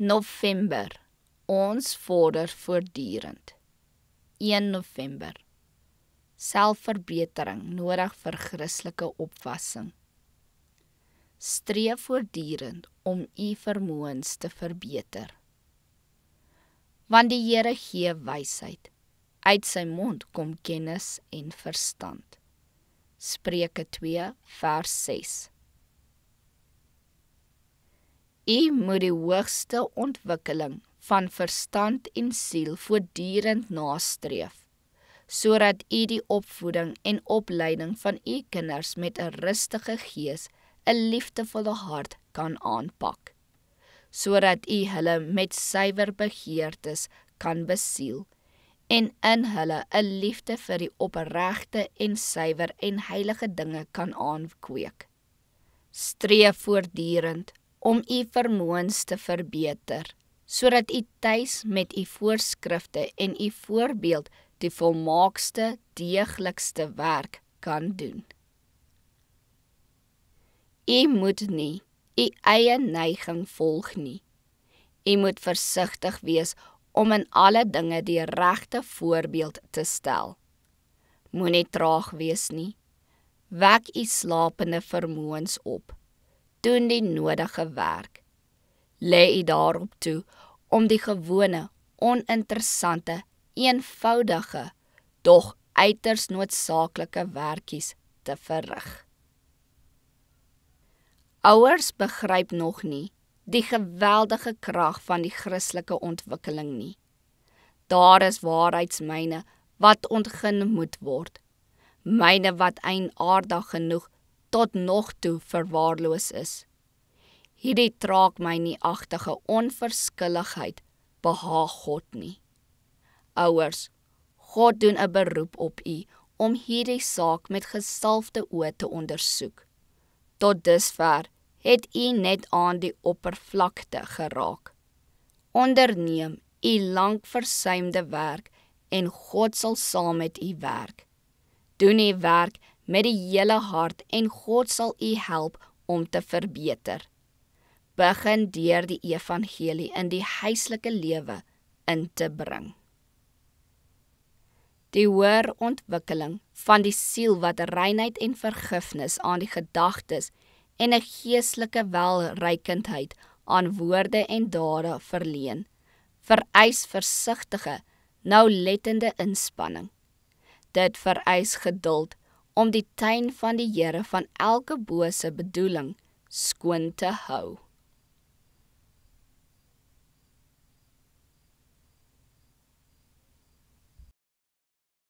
November, ons vorder voortdurend. 1 November, selfverbetering nodig vir Christelike opvassing. Streef voortdurend om u vermoëns te verbeter. Want die Here gee wysheid, uit sy mond kom kennis en verstand. Spreuke 2 vers 6. U moet die hoogste ontwikkeling van verstand en siel voortdurend nastreef, sodat u die opvoeding en opleiding van u kinders met 'n rustige gees, 'n liefdevolle hart kan aanpak, sodat u hulle met suiwer begeertes kan besiel en in hulle 'n liefde vir die opregte en suiwer en heilige dinge kan aankweek. Streef voortdurend om u vermoëns te verbeter, sodat u tuis met u voorskrifte en u voorbeeld die volmaakste, deeglikste werk kan doen. U moet nie u eie neiging volg nie. U moet versigtig wees om in alle dinge die regte voorbeeld te stel. Moenie traag wees nie. Wek u slapende vermoëns op. Doen die nodige werk. Lê u daarop toe om die gewone, oninteressante, eenvoudige, dog uiters noodsaaklike werkies te verrig. Ouers begryp nog nie die geweldige krag van die Christelike ontwikkeling nie. Daar is waarheidsmyne wat ontgin moet word, myne wat eienaardig genoeg tot nog toe verwaarloos is. Hierdie traagmynieagtige onverskilligheid behaag God nie. Ouers, God doen 'n beroep op u om hierdie saak met gesalfde oë te ondersoek. Tot dusver het u net aan die oppervlakte geraak. Onderneem u lank versuimde werk en God sal saam met u werk. Doen u werk met die hele hart en God sal u help om te verbeter. Begin deur die evangelie in die huislike lewe in te bring. Die hoër ontwikkeling van die siel wat reinheid en vergifnis aan die gedagtes en 'n geestelike welrykendheid aan woorde en dade verleen, vereis versigtige, nauwlettende inspanning. Dit vereis geduld om die tuin van die Here van elke bose bedoeling skoon te hou.